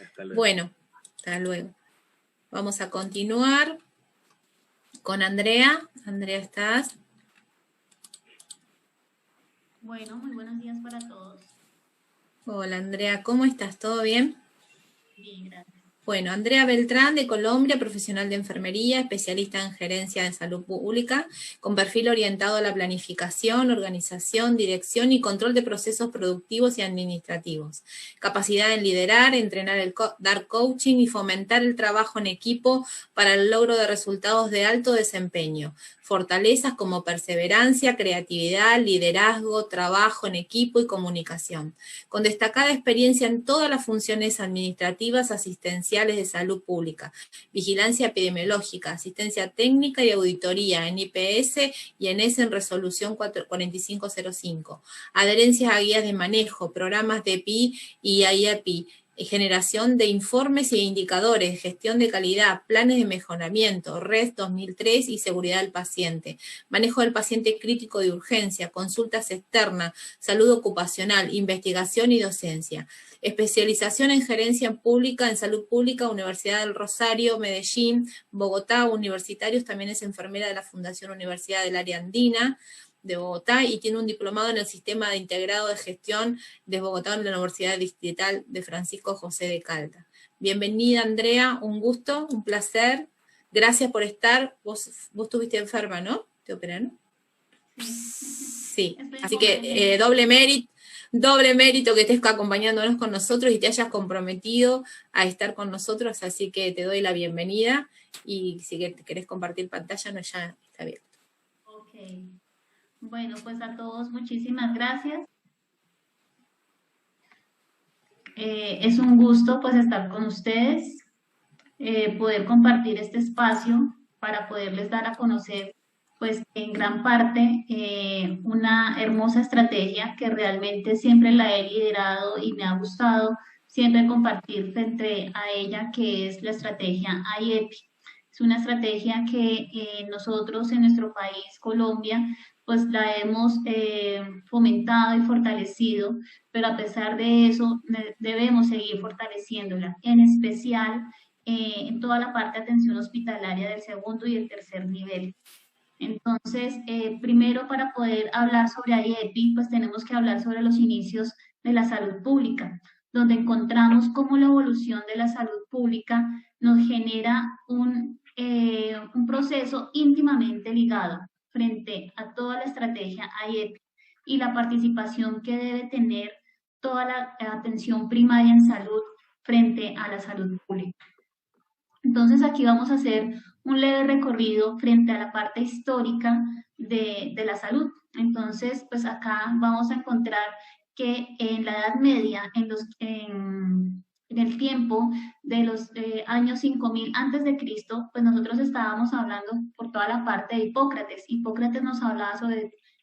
Hasta luego. Bueno, hasta luego. Vamos a continuar con Andrea. Andrea, ¿estás? Bueno, muy buenos días para todos. Hola, Andrea, ¿cómo estás? ¿Todo bien? Bien, gracias. Bueno, Andrea Beltrán de Colombia, profesional de enfermería, especialista en gerencia de salud pública, con perfil orientado a la planificación, organización, dirección y control de procesos productivos y administrativos. Capacidad en liderar, entrenar, dar coaching y fomentar el trabajo en equipo para el logro de resultados de alto desempeño. Fortalezas como perseverancia, creatividad, liderazgo, trabajo en equipo y comunicación. Con destacada experiencia en todas las funciones administrativas, asistenciales de salud pública, vigilancia epidemiológica, asistencia técnica y auditoría en IPS y en resolución 4505, adherencias a guías de manejo, programas de PI y IAPI, generación de informes y indicadores, gestión de calidad, planes de mejoramiento, RES 2003 y seguridad del paciente, manejo del paciente crítico de urgencia, consultas externas, salud ocupacional, investigación y docencia. Especialización en gerencia pública, en salud pública, Universidad del Rosario, Medellín, Bogotá, universitarios, también es enfermera de la Fundación Universidad del Área Andina de Bogotá y tiene un diplomado en el Sistema de Integrado de Gestión de Bogotá en la Universidad Distrital de Francisco José de Caldas. Bienvenida, Andrea, un gusto, un placer. Gracias por estar. Vos estuviste enferma, ¿no? ¿Te operaron? Sí, así que doble mérito que estés acompañándonos con nosotros y te hayas comprometido a estar con nosotros, así que te doy la bienvenida y si querés compartir pantalla, no, ya está abierto. Ok. Bueno, pues a todos muchísimas gracias. Es un gusto pues estar con ustedes, poder compartir este espacio para poderles dar a conocer pues en gran parte una hermosa estrategia que realmente siempre la he liderado y me ha gustado siempre compartir frente a ella, que es la estrategia IEPI. Es una estrategia que nosotros en nuestro país, Colombia, pues la hemos fomentado y fortalecido, pero a pesar de eso debemos seguir fortaleciéndola, en especial en toda la parte de atención hospitalaria del segundo y el tercer nivel. Entonces, primero para poder hablar sobre IEPI, pues tenemos que hablar sobre los inicios de la salud pública, donde encontramos cómo la evolución de la salud pública nos genera un proceso íntimamente ligado frente a toda la estrategia IEPI y la participación que debe tener toda la atención primaria en salud frente a la salud pública. Entonces aquí vamos a hacer un leve recorrido frente a la parte histórica de la salud. Entonces, pues acá vamos a encontrar que en la Edad Media, en el tiempo de los años 5000 antes de Cristo, pues nosotros estábamos hablando por toda la parte de Hipócrates. Hipócrates nos hablaba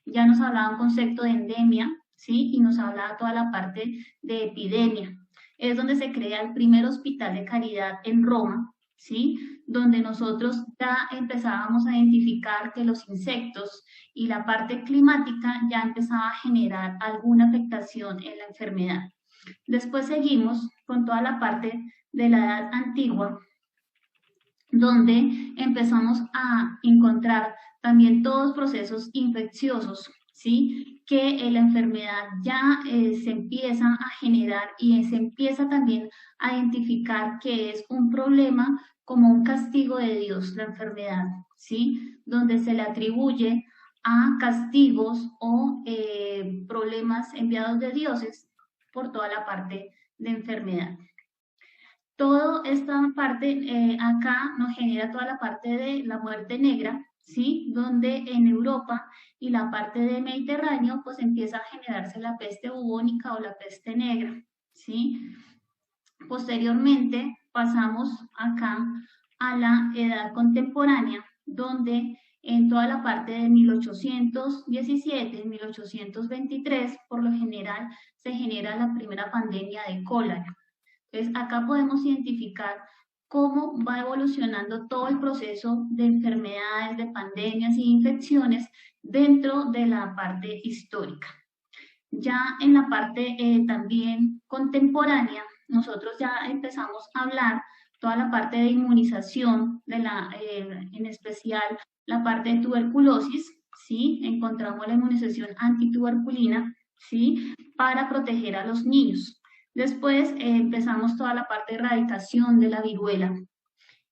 ya nos hablaba un concepto de endemia, ¿sí? Y nos hablaba toda la parte de epidemia. Es donde se crea el primer hospital de caridad en Roma, ¿sí? Donde nosotros ya empezábamos a identificar que los insectos y la parte climática ya empezaba a generar alguna afectación en la enfermedad. Después seguimos con toda la parte de la edad antigua, donde empezamos a encontrar también todos procesos infecciosos, ¿sí? Que la enfermedad ya se empieza a generar y se empieza también a identificar que es un problema como un castigo de Dios, la enfermedad, ¿sí? Donde se le atribuye a castigos o problemas enviados de dioses por toda la parte de enfermedad. Toda esta parte acá nos genera toda la parte de la muerte negra, ¿sí? Donde en Europa y la parte del Mediterráneo, pues empieza a generarse la peste bubónica o la peste negra, ¿sí? Posteriormente pasamos acá a la edad contemporánea, donde en toda la parte de 1817, 1823, por lo general se genera la primera pandemia de cólera. Entonces, acá podemos identificar cómo va evolucionando todo el proceso de enfermedades, de pandemias y infecciones dentro de la parte histórica. Ya en la parte también contemporánea, nosotros ya empezamos a hablar toda la parte de inmunización, en especial la parte de tuberculosis, ¿sí? Encontramos la inmunización antituberculina, ¿sí? Para proteger a los niños. Después empezamos toda la parte de erradicación de la viruela.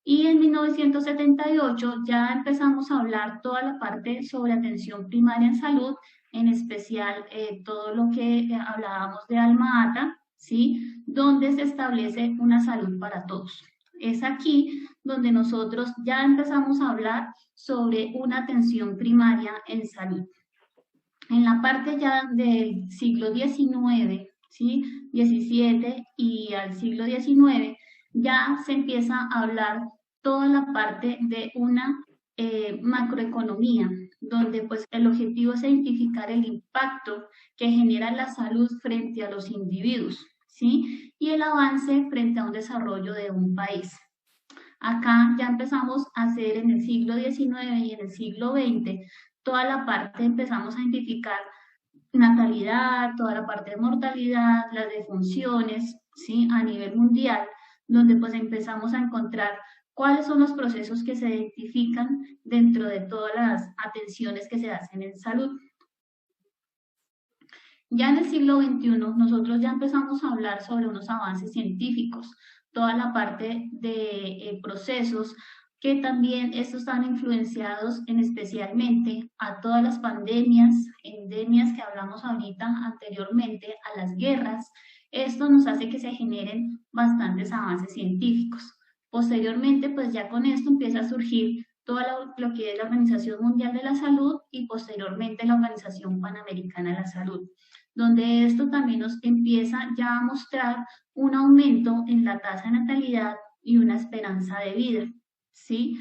Y en 1978 ya empezamos a hablar toda la parte sobre atención primaria en salud, en especial todo lo que hablábamos de Alma Ata, ¿sí? Donde se establece una salud para todos. Es aquí donde nosotros ya empezamos a hablar sobre una atención primaria en salud. En la parte ya del siglo XIX, ¿sí? 17 y al siglo XIX, ya se empieza a hablar toda la parte de una macroeconomía, donde pues el objetivo es identificar el impacto que genera la salud frente a los individuos, ¿sí? Y el avance frente a un desarrollo de un país. Acá ya empezamos a hacer en el siglo XIX y en el siglo XX toda la parte, empezamos a identificar natalidad, toda la parte de mortalidad, las defunciones, ¿sí? A nivel mundial, donde pues empezamos a encontrar cuáles son los procesos que se identifican dentro de todas las atenciones que se hacen en salud. Ya en el siglo XXI nosotros ya empezamos a hablar sobre unos avances científicos, toda la parte de procesos que también estos están influenciados en especialmente a todas las pandemias, endemias que hablamos ahorita anteriormente, a las guerras. Esto nos hace que se generen bastantes avances científicos. Posteriormente, pues ya con esto empieza a surgir todo lo que es la Organización Mundial de la Salud y posteriormente la Organización Panamericana de la Salud, donde esto también nos empieza ya a mostrar un aumento en la tasa de natalidad y una esperanza de vida, ¿sí?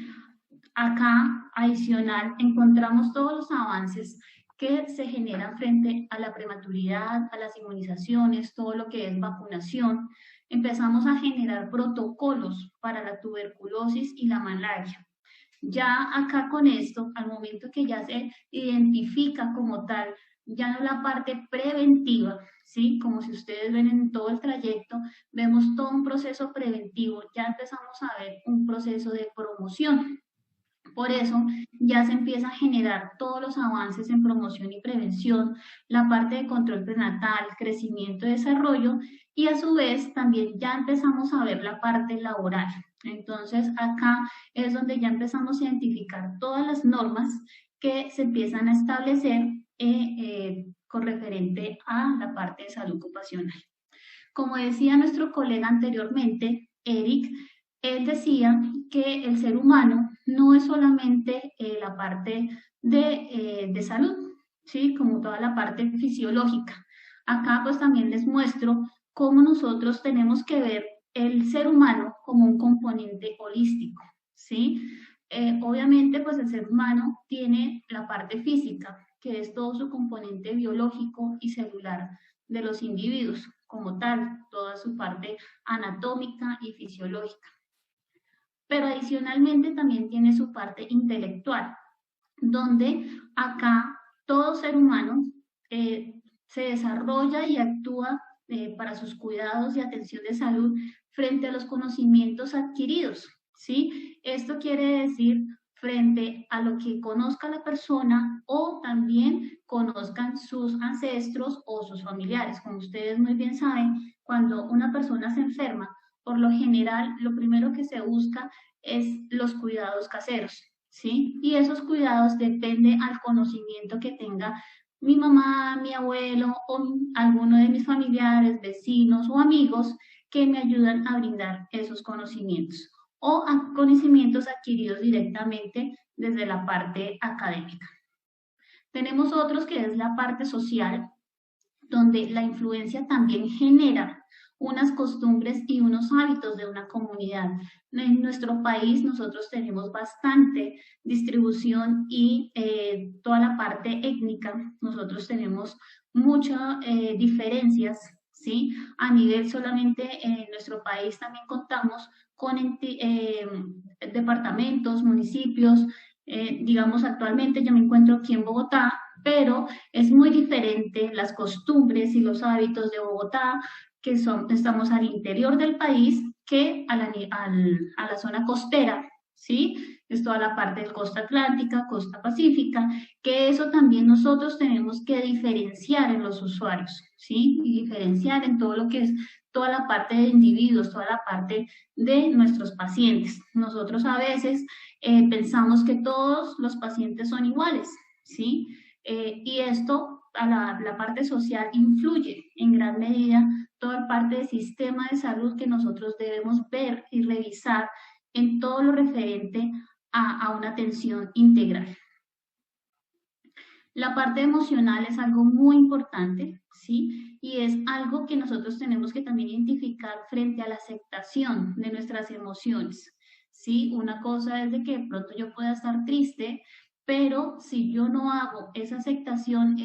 Acá, adicional, encontramos todos los avances que se generan frente a la prematuridad, a las inmunizaciones, todo lo que es vacunación. Empezamos a generar protocolos para la tuberculosis y la malaria. Ya acá con esto, al momento que ya se identifica como tal, ya no la parte preventiva, ¿sí? Como si ustedes ven en todo el trayecto, vemos todo un proceso preventivo, ya empezamos a ver un proceso de promoción. Por eso ya se empieza a generar todos los avances en promoción y prevención, la parte de control prenatal, crecimiento y desarrollo, y a su vez también ya empezamos a ver la parte laboral. Entonces acá es donde ya empezamos a identificar todas las normas que se empiezan a establecer con referente a la parte de salud ocupacional. Como decía nuestro colega anteriormente, Eric, él decía que el ser humano no es solamente la parte de salud, ¿sí? Como toda la parte fisiológica. Acá pues también les muestro cómo nosotros tenemos que ver el ser humano como un componente holístico, ¿sí? Obviamente pues el ser humano tiene la parte física, que es todo su componente biológico y celular de los individuos como tal, toda su parte anatómica y fisiológica. Pero adicionalmente también tiene su parte intelectual, donde acá todo ser humano se desarrolla y actúa para sus cuidados y atención de salud frente a los conocimientos adquiridos, ¿sí? Esto quiere decir frente a lo que conozca la persona o también conozcan sus ancestros o sus familiares. Como ustedes muy bien saben, cuando una persona se enferma, por lo general, lo primero que se busca es los cuidados caseros, ¿sí? Y esos cuidados dependen al conocimiento que tenga mi mamá, mi abuelo o alguno de mis familiares, vecinos o amigos que me ayudan a brindar esos conocimientos o a conocimientos adquiridos directamente desde la parte académica. Tenemos otros que es la parte social, donde la influencia también genera unas costumbres y unos hábitos de una comunidad. En nuestro país nosotros tenemos bastante distribución y toda la parte étnica, nosotros tenemos muchas diferencias, ¿sí? A nivel solamente en nuestro país también contamos con departamentos, municipios, digamos actualmente yo me encuentro aquí en Bogotá, pero es muy diferente las costumbres y los hábitos de Bogotá estamos al interior del país que a la zona costera, ¿sí? Es toda la parte de costa atlántica, costa pacífica, que eso también nosotros tenemos que diferenciar en los usuarios, ¿sí? Y diferenciar en todo lo que es toda la parte de individuos, toda la parte de nuestros pacientes. Nosotros a veces pensamos que todos los pacientes son iguales, ¿sí? Y esto a la parte social influye en gran medida toda parte del sistema de salud que nosotros debemos ver y revisar en todo lo referente a una atención integral. La parte emocional es algo muy importante, ¿sí? Y es algo que nosotros tenemos que también identificar frente a la aceptación de nuestras emociones, ¿sí? Una cosa es de que de pronto yo pueda estar triste, pero si yo no hago esa aceptación,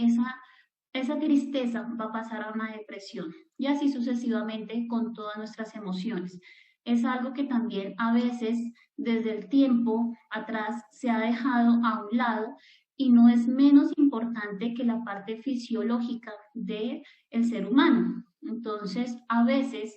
esa tristeza va a pasar a una depresión y así sucesivamente con todas nuestras emociones. Es algo que también a veces desde el tiempo atrás se ha dejado a un lado y no es menos importante que la parte fisiológica del ser humano. Entonces, a veces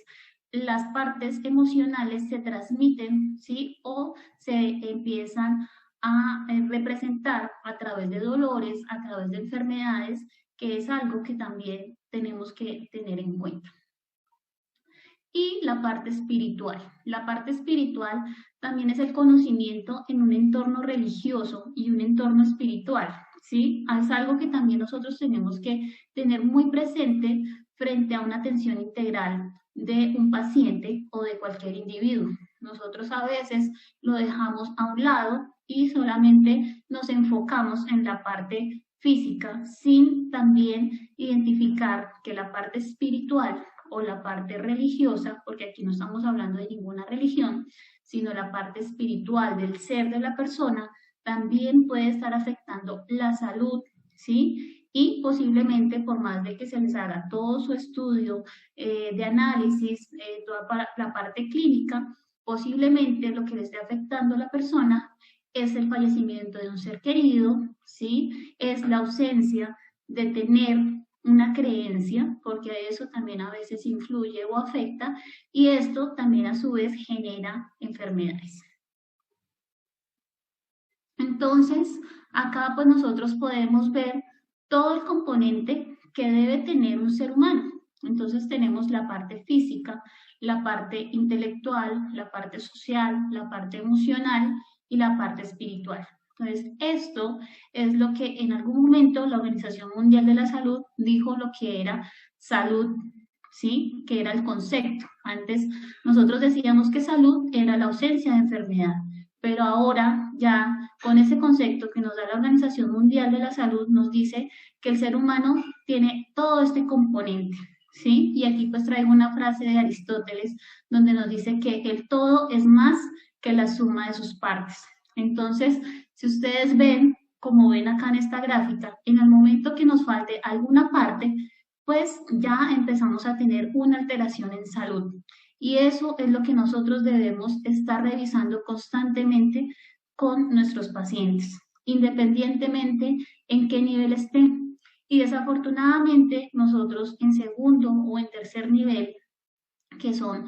las partes emocionales se transmiten, ¿sí? O se empiezan a representar a través de dolores, a través de enfermedades, que es algo que también tenemos que tener en cuenta. Y la parte espiritual. La parte espiritual también es el conocimiento en un entorno religioso y un entorno espiritual, ¿sí? Es algo que también nosotros tenemos que tener muy presente frente a una atención integral de un paciente o de cualquier individuo. Nosotros a veces lo dejamos a un lado y solamente nos enfocamos en la parte física sin también identificar que la parte espiritual o la parte religiosa, porque aquí no estamos hablando de ninguna religión, sino la parte espiritual del ser de la persona, también puede estar afectando la salud, ¿sí? Y posiblemente por más de que se les haga todo su estudio de análisis, toda la parte clínica, posiblemente lo que le esté afectando a la persona es el fallecimiento de un ser querido, ¿sí? Es la ausencia de tener una creencia, porque eso también a veces influye o afecta, y esto también a su vez genera enfermedades. Entonces, acá pues nosotros podemos ver todo el componente que debe tener un ser humano. Entonces tenemos la parte física, la parte intelectual, la parte social, la parte emocional y la parte espiritual. Entonces, esto es lo que en algún momento la Organización Mundial de la Salud dijo lo que era salud, ¿sí? Que era el concepto. Antes nosotros decíamos que salud era la ausencia de enfermedad, pero ahora ya con ese concepto que nos da la Organización Mundial de la Salud nos dice que el ser humano tiene todo este componente, ¿sí? Y aquí pues traigo una frase de Aristóteles donde nos dice que el todo es más que la suma de sus partes. Entonces, si ustedes ven, como ven acá en esta gráfica, en el momento que nos falte alguna parte, pues ya empezamos a tener una alteración en salud. Y eso es lo que nosotros debemos estar revisando constantemente con nuestros pacientes, independientemente en qué nivel estén. Y desafortunadamente nosotros en segundo o en tercer nivel, que son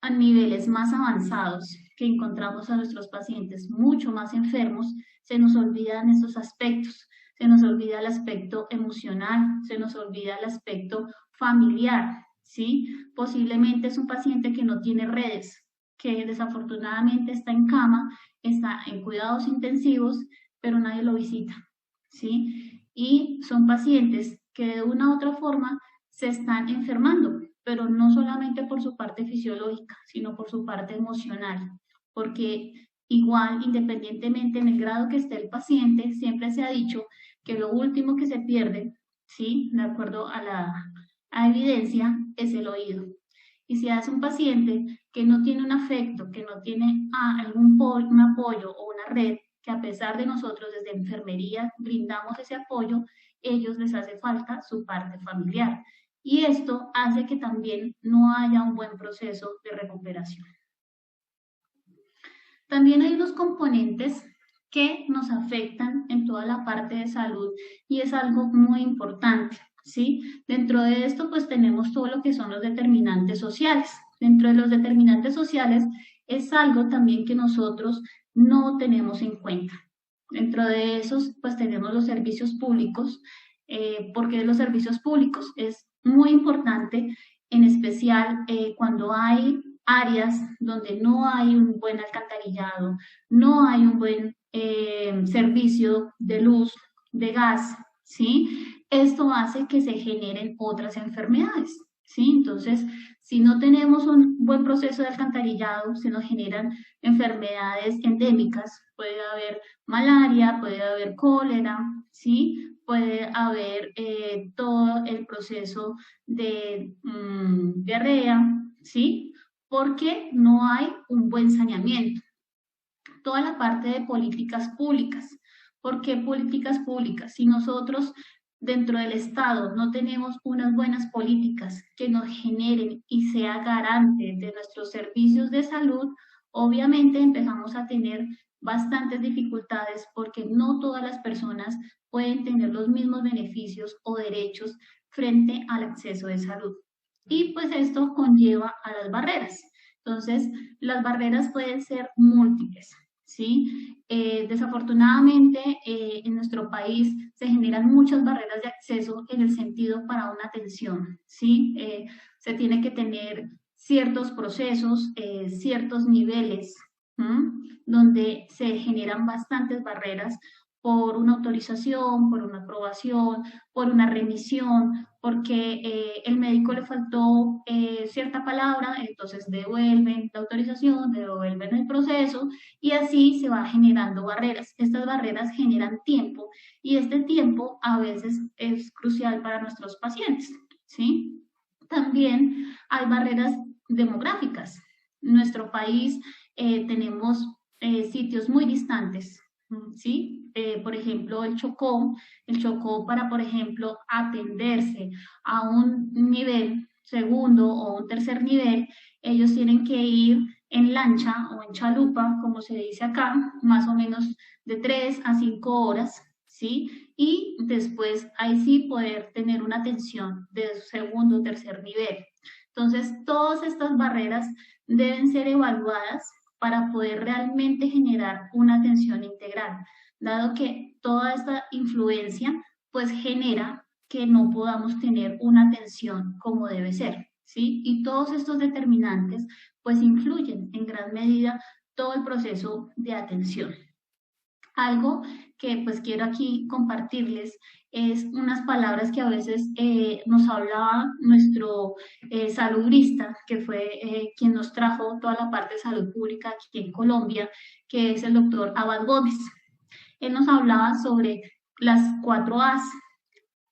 a niveles más avanzados, que encontramos a nuestros pacientes mucho más enfermos, se nos olvidan estos aspectos, se nos olvida el aspecto emocional, se nos olvida el aspecto familiar, ¿sí? Posiblemente es un paciente que no tiene redes, que desafortunadamente está en cama, está en cuidados intensivos, pero nadie lo visita, ¿sí? Y son pacientes que de una u otra forma se están enfermando, pero no solamente por su parte fisiológica, sino por su parte emocional, porque igual, independientemente en el grado que esté el paciente, siempre se ha dicho que lo último que se pierde, ¿sí? De acuerdo a la evidencia, es el oído. Y si es un paciente que no tiene un afecto, que no tiene un apoyo o una red, que a pesar de nosotros desde enfermería brindamos ese apoyo, ellos les hace falta su parte familiar. Y esto hace que también no haya un buen proceso de recuperación. También hay unos componentes que nos afectan en toda la parte de salud y es algo muy importante. ¿sí? Dentro de esto, pues tenemos todo lo que son los determinantes sociales. Dentro de los determinantes sociales es algo también que nosotros no tenemos en cuenta. Dentro de esos, pues tenemos los servicios públicos. Porque los servicios públicos es muy importante, en especial cuando hay áreas donde no hay un buen alcantarillado, no hay un buen servicio de luz, de gas, ¿sí? Esto hace que se generen otras enfermedades, ¿sí? Entonces, si no tenemos un buen proceso de alcantarillado, se nos generan enfermedades endémicas, puede haber malaria, puede haber cólera, ¿sí? Puede haber todo el proceso de diarrea, ¿sí? Porque no hay un buen saneamiento. Toda la parte de políticas públicas. ¿Por qué políticas públicas? Si nosotros dentro del Estado no tenemos unas buenas políticas que nos generen y sea garante de nuestros servicios de salud, obviamente empezamos a tener bastantes dificultades porque no todas las personas pueden tener los mismos beneficios o derechos frente al acceso de salud. Y pues esto conlleva a las barreras. Entonces, las barreras pueden ser múltiples. ¿Sí? Desafortunadamente, en nuestro país se generan muchas barreras de acceso en el sentido para una atención, ¿sí? Se tiene que tener ciertos procesos, ciertos niveles, donde se generan bastantes barreras por una autorización, por una aprobación, por una remisión, porque el médico le faltó cierta palabra, entonces devuelven la autorización, devuelven el proceso y así se va generando barreras. Estas barreras generan tiempo y este tiempo a veces es crucial para nuestros pacientes, ¿sí? También hay barreras demográficas. En nuestro país tenemos sitios muy distantes, ¿sí? Por ejemplo, el Chocó para, por ejemplo, atenderse a un nivel segundo o un tercer nivel, ellos tienen que ir en lancha o en chalupa, como se dice acá, más o menos de 3 a 5 horas, ¿sí? Y después ahí sí poder tener una atención de segundo o tercer nivel. Entonces, todas estas barreras deben ser evaluadas para poder realmente generar una atención integral, dado que toda esta influencia pues genera que no podamos tener una atención como debe ser, ¿sí? Y todos estos determinantes pues influyen en gran medida todo el proceso de atención. Algo que pues quiero aquí compartirles es unas palabras que a veces nos hablaba nuestro salubrista, que fue quien nos trajo toda la parte de salud pública aquí en Colombia, que es el doctor Abad Gómez. Él nos hablaba sobre las 4 A's.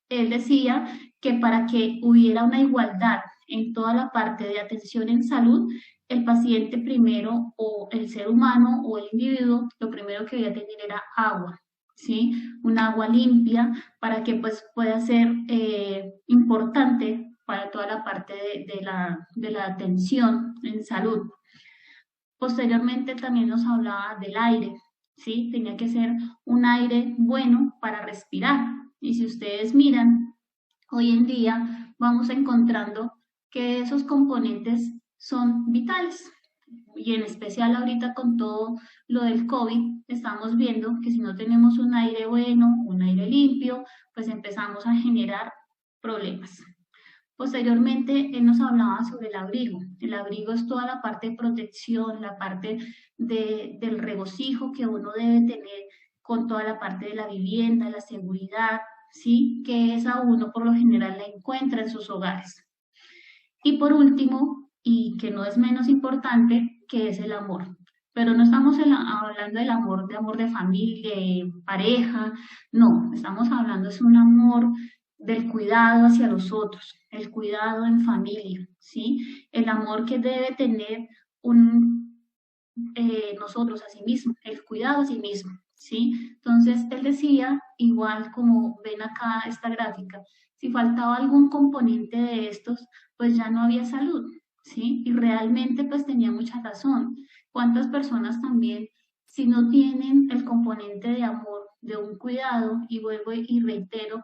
Él decía que para que hubiera una igualdad en toda la parte de atención en salud, el paciente primero o el ser humano o el individuo, lo primero que debía tener era agua, ¿sí? Un agua limpia para que pues pueda ser importante para toda la parte de la atención en salud. Posteriormente también nos hablaba del aire, ¿sí? Tenía que ser un aire bueno para respirar. Y si ustedes miran, hoy en día vamos encontrando que esos componentes son vitales. Y en especial ahorita con todo lo del COVID, estamos viendo que si no tenemos un aire bueno, un aire limpio, pues empezamos a generar problemas. Posteriormente, él nos hablaba sobre el abrigo. El abrigo es toda la parte de protección, la parte del regocijo que uno debe tener con toda la parte de la vivienda, la seguridad, ¿sí? Que esa uno por lo general la encuentra en sus hogares. Y por último, y que no es menos importante, que es el amor. Pero no estamos hablando del amor, de amor de familia, de pareja, no, estamos hablando es un amor del cuidado hacia los otros, el cuidado en familia, ¿sí? El amor que debe tener nosotros a sí mismos, el cuidado a sí mismo, ¿sí? Entonces, él decía, igual como ven acá esta gráfica, si faltaba algún componente de estos, pues ya no había salud, ¿sí? Y realmente pues tenía mucha razón. ¿Cuántas personas también, si no tienen el componente de amor, de un cuidado, y vuelvo y reitero,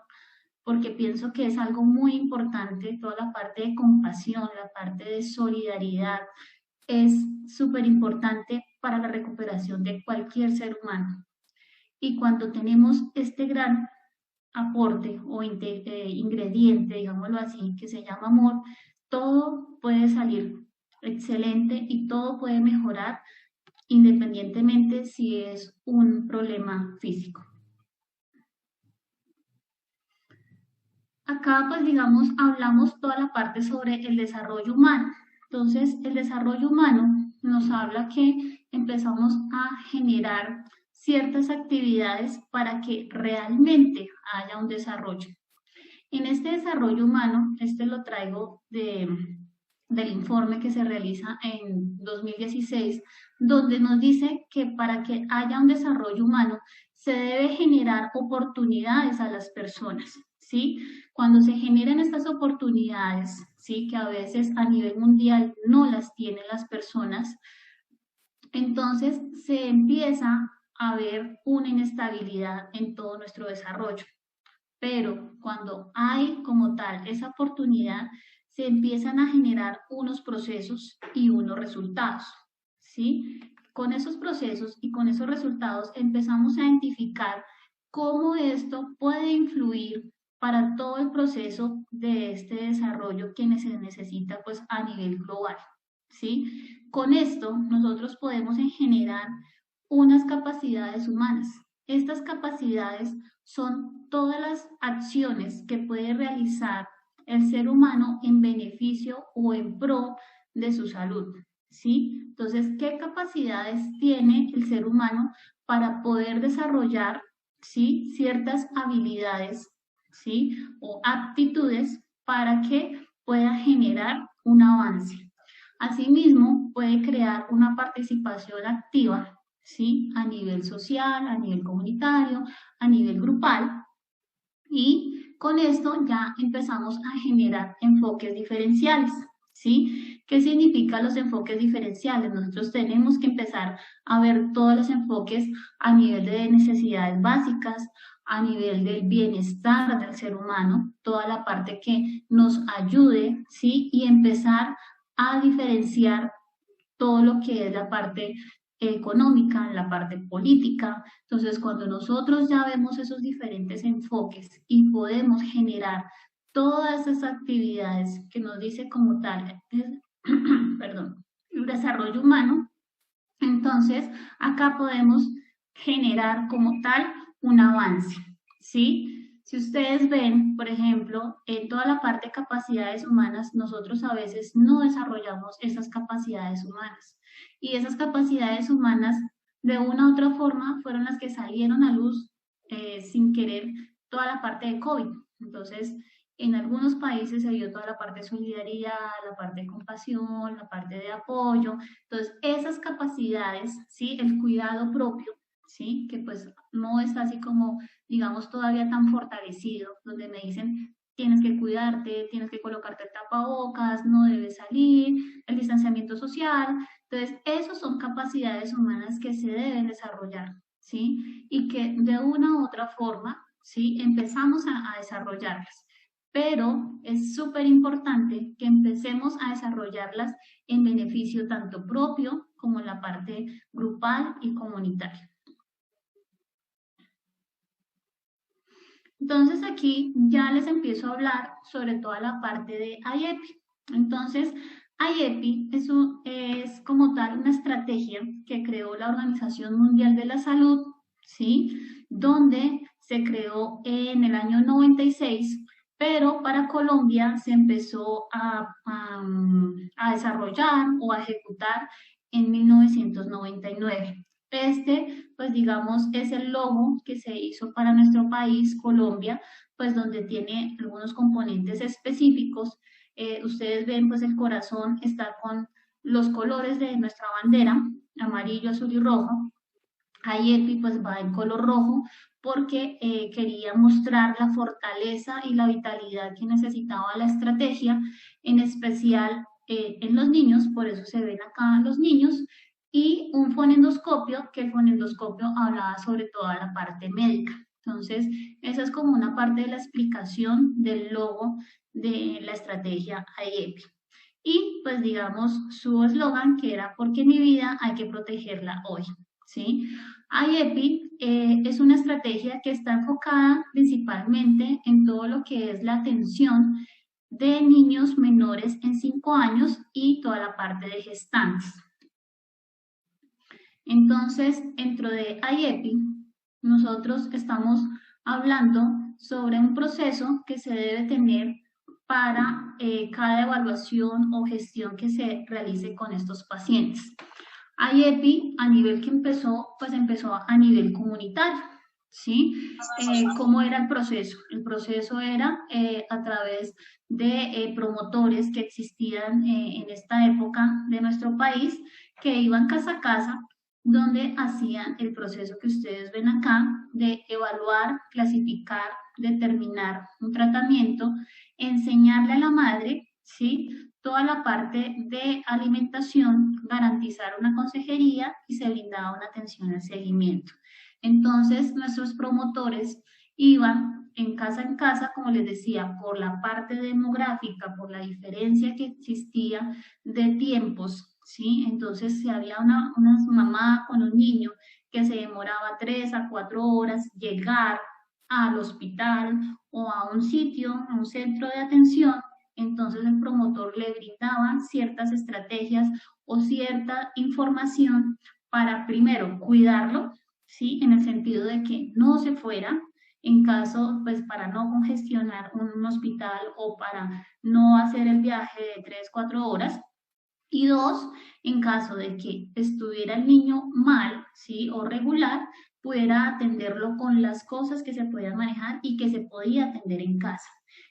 porque pienso que es algo muy importante, toda la parte de compasión, la parte de solidaridad, es súper importante para la recuperación de cualquier ser humano. Y cuando tenemos este gran aporte o ingrediente, digámoslo así, que se llama amor, todo puede salir excelente y todo puede mejorar independientemente si es un problema físico. Acá, pues digamos, hablamos toda la parte sobre el desarrollo humano. Entonces, el desarrollo humano nos habla que empezamos a generar ciertas actividades para que realmente haya un desarrollo. En este desarrollo humano, este lo traigo del informe que se realiza en 2016, donde nos dice que para que haya un desarrollo humano se debe generar oportunidades a las personas, ¿sí? Cuando se generan estas oportunidades, ¿sí? Que a veces a nivel mundial no las tienen las personas, entonces se empieza a ver una inestabilidad en todo nuestro desarrollo. Pero cuando hay como tal esa oportunidad, se empiezan a generar unos procesos y unos resultados, ¿sí? Con esos procesos y con esos resultados empezamos a identificar cómo esto puede influir para todo el proceso de este desarrollo que se necesita pues a nivel global, ¿sí? Con esto nosotros podemos generar unas capacidades humanas. Estas capacidades son todas las acciones que puede realizar el ser humano en beneficio o en pro de su salud, ¿sí? Entonces, ¿qué capacidades tiene el ser humano para poder desarrollar, ¿sí? Ciertas habilidades, ¿sí? O aptitudes para que pueda generar un avance. Asimismo, puede crear una participación activa, ¿sí? A nivel social, a nivel comunitario, a nivel grupal, y con esto ya empezamos a generar enfoques diferenciales, ¿sí? ¿Qué significan los enfoques diferenciales? Nosotros tenemos que empezar a ver todos los enfoques a nivel de necesidades básicas, a nivel del bienestar del ser humano, toda la parte que nos ayude, ¿sí? Y empezar a diferenciar todo lo que es la parte económica, la parte política. Entonces, cuando nosotros ya vemos esos diferentes enfoques y podemos generar todas esas actividades que nos dice como tal, perdón, el desarrollo humano, entonces acá podemos generar como tal un avance, ¿sí? Si ustedes ven, por ejemplo, en toda la parte de capacidades humanas, nosotros a veces no desarrollamos esas capacidades humanas. Y esas capacidades humanas, de una u otra forma, fueron las que salieron a luz sin querer toda la parte de COVID. Entonces, en algunos países se vio toda la parte de solidaridad, la parte de compasión, la parte de apoyo. Entonces, esas capacidades, ¿sí? El cuidado propio, ¿sí? Que pues no está así como, digamos, todavía tan fortalecido, donde me dicen, tienes que cuidarte, tienes que colocarte el tapabocas, no debes salir, el distanciamiento social. Entonces, esas son capacidades humanas que se deben desarrollar, ¿sí? Y que de una u otra forma, ¿sí? Empezamos a desarrollarlas. Pero es súper importante que empecemos a desarrollarlas en beneficio tanto propio como en la parte grupal y comunitaria. Entonces aquí ya les empiezo a hablar sobre toda la parte de IEPI. Entonces, IEPI es como tal una estrategia que creó la Organización Mundial de la Salud, ¿sí? Donde se creó en el año 96, pero para Colombia se empezó a desarrollar o a ejecutar en 1999. Pues digamos, es el logo que se hizo para nuestro país, Colombia, pues donde tiene algunos componentes específicos. Ustedes ven, pues el corazón está con los colores de nuestra bandera, amarillo, azul y rojo. IEPI pues va en color rojo porque quería mostrar la fortaleza y la vitalidad que necesitaba la estrategia, en especial en los niños, por eso se ven acá los niños, y un fonendoscopio, que el fonendoscopio hablaba sobre toda la parte médica. Entonces, esa es como una parte de la explicación del logo de la estrategia IEPI. Y pues digamos su eslogan que era porque mi vida hay que protegerla hoy, ¿sí? IEPI es una estrategia que está enfocada principalmente en todo lo que es la atención de niños menores en 5 años y toda la parte de gestantes. Entonces, dentro de IEPI, nosotros estamos hablando sobre un proceso que se debe tener para cada evaluación o gestión que se realice con estos pacientes. IEPI, a nivel que empezó, pues empezó a nivel comunitario, ¿sí? ¿Cómo era el proceso? El proceso era a través de promotores que existían en esta época de nuestro país, que iban casa a casa, donde hacían el proceso que ustedes ven acá de evaluar, clasificar, determinar un tratamiento, enseñarle a la madre, ¿sí? Toda la parte de alimentación, garantizar una consejería y se brindaba una atención al seguimiento. Entonces, nuestros promotores iban en casa, como les decía, por la parte demográfica, por la diferencia que existía de tiempos, ¿sí? Entonces, si había una mamá con un niño que se demoraba 3 a 4 horas llegar al hospital o a un sitio, a un centro de atención, entonces el promotor le brindaba ciertas estrategias o cierta información para primero cuidarlo, ¿sí? En el sentido de que no se fuera, en caso, pues para no congestionar un hospital o para no hacer el viaje de 3, 4 horas. Y dos, en caso de que estuviera el niño mal, ¿sí? O regular, pudiera atenderlo con las cosas que se podían manejar y que se podía atender en casa.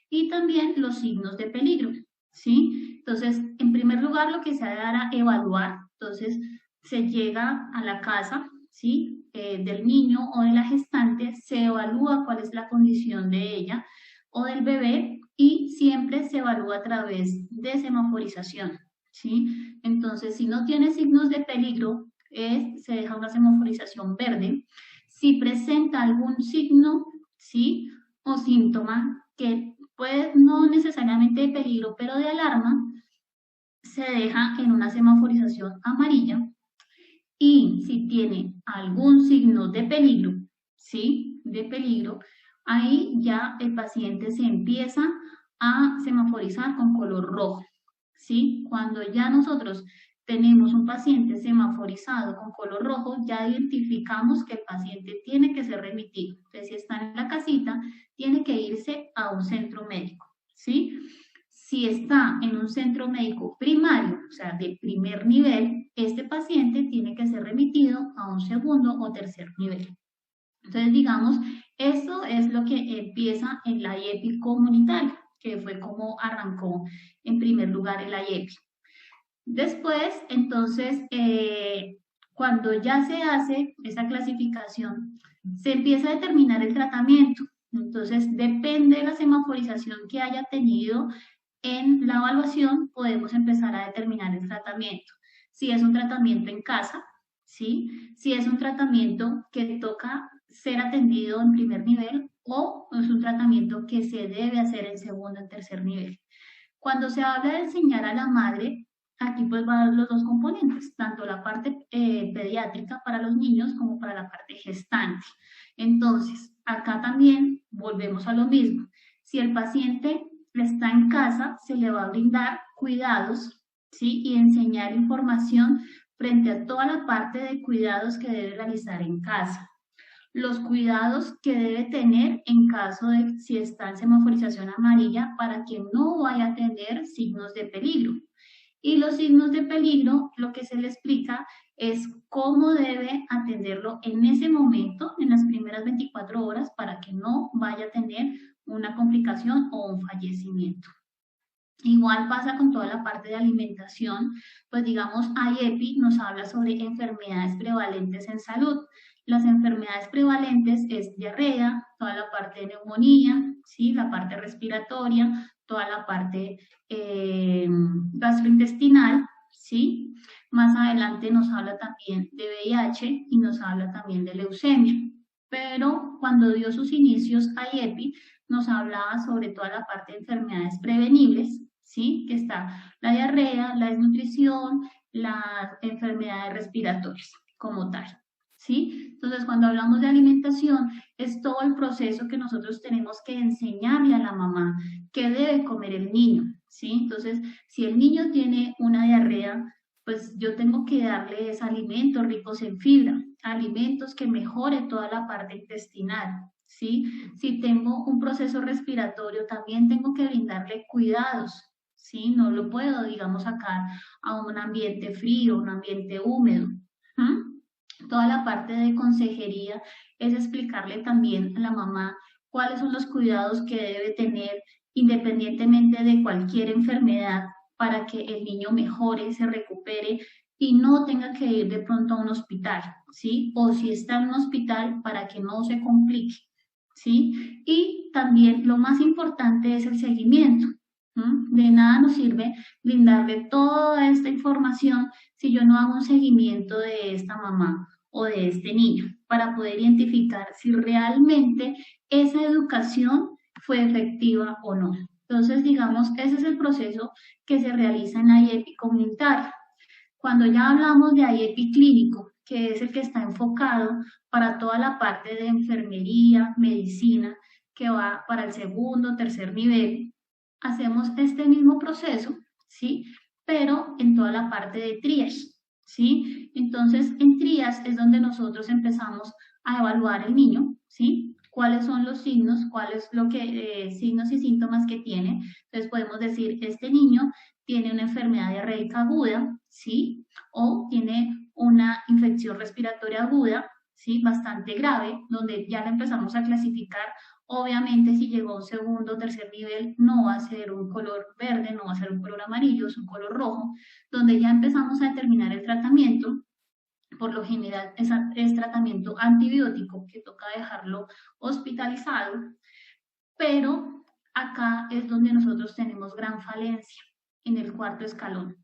Y también los signos de peligro, ¿sí? Entonces, en primer lugar, lo que se hará evaluar. Entonces, se llega a la casa, ¿sí? Del niño o de la gestante, se evalúa cuál es la condición de ella o del bebé y siempre se evalúa a través de semaforización. ¿Sí? Entonces, si no tiene signos de peligro, se deja una semaforización verde. Si presenta algún signo, ¿sí? O síntoma que puede no necesariamente de peligro, pero de alarma, se deja en una semaforización amarilla. Y si tiene algún signo de peligro, ¿sí? De peligro, ahí ya el paciente se empieza a semaforizar con color rojo. ¿Sí? Cuando ya nosotros tenemos un paciente semaforizado con color rojo, ya identificamos que el paciente tiene que ser remitido. Entonces, si está en la casita, tiene que irse a un centro médico, ¿sí? Si está en un centro médico primario, o sea, de primer nivel, este paciente tiene que ser remitido a un segundo o tercer nivel. Entonces, digamos, esto es lo que empieza en la IEPI comunitaria, que fue como arrancó en primer lugar el IEPI. Después, entonces, cuando ya se hace esa clasificación, se empieza a determinar el tratamiento. Entonces, depende de la semaforización que haya tenido en la evaluación, podemos empezar a determinar el tratamiento. Si es un tratamiento en casa, ¿sí? Si es un tratamiento que toca ser atendido en primer nivel o es un tratamiento que se debe hacer en segundo o tercer nivel. Cuando se habla de enseñar a la madre, aquí pues van los dos componentes, tanto la parte pediátrica para los niños como para la parte gestante. Entonces, acá también volvemos a lo mismo. Si el paciente está en casa, se le va a brindar cuidados, ¿sí? Y enseñar información frente a toda la parte de cuidados que debe realizar en casa. Los cuidados que debe tener en caso de si está en semaforización amarilla para que no vaya a tener signos de peligro. Y los signos de peligro, lo que se le explica es cómo debe atenderlo en ese momento, en las primeras 24 horas, para que no vaya a tener una complicación o un fallecimiento. Igual pasa con toda la parte de alimentación, pues digamos, IEPI nos habla sobre enfermedades prevalentes en salud. Las enfermedades prevalentes es diarrea, toda la parte de neumonía, ¿sí? La parte respiratoria, toda la parte gastrointestinal, ¿sí? Más adelante nos habla también de VIH y nos habla también de leucemia. pero cuando dio sus inicios a IEPI, nos hablaba sobre toda la parte de enfermedades prevenibles, ¿sí? Que está la diarrea, la desnutrición, las enfermedades respiratorias como tal, ¿sí? Entonces, cuando hablamos de alimentación, es todo el proceso que nosotros tenemos que enseñarle a la mamá qué debe comer el niño, ¿sí? Entonces, si el niño tiene una diarrea, pues yo tengo que darles alimentos ricos en fibra, alimentos que mejoren toda la parte intestinal, ¿sí? Si tengo un proceso respiratorio, también tengo que brindarle cuidados, ¿sí? No lo puedo, digamos, sacar a un ambiente frío, un ambiente húmedo. Toda la parte de consejería es explicarle también a la mamá cuáles son los cuidados que debe tener independientemente de cualquier enfermedad para que el niño mejore, se recupere y no tenga que ir de pronto a un hospital, ¿sí? O si está en un hospital para que no se complique, ¿sí? Y también lo más importante es el seguimiento. De nada nos sirve brindarle toda esta información si yo no hago un seguimiento de esta mamá o de este niño para poder identificar si realmente esa educación fue efectiva o no. Entonces, digamos, ese es el proceso que se realiza en IEPI comunitario. Cuando ya hablamos de IEPI clínico, que es el que está enfocado para toda la parte de enfermería, medicina, que va para el segundo, tercer nivel, hacemos este mismo proceso, ¿sí? Pero en toda la parte de triage, ¿sí? Entonces, en triage es donde nosotros empezamos a evaluar el niño, ¿sí? Cuáles son los signos, cuáles lo que signos y síntomas que tiene. Entonces podemos decir, este niño tiene una enfermedad diarreica aguda, ¿sí? O tiene una infección respiratoria aguda, ¿sí? Bastante grave, donde ya la empezamos a clasificar. Obviamente, si llegó a un segundo o tercer nivel, no va a ser un color verde, no va a ser un color amarillo, es un color rojo, donde ya empezamos a determinar el tratamiento. Por lo general es tratamiento antibiótico, que toca dejarlo hospitalizado, pero acá es donde nosotros tenemos gran falencia, en el cuarto escalón.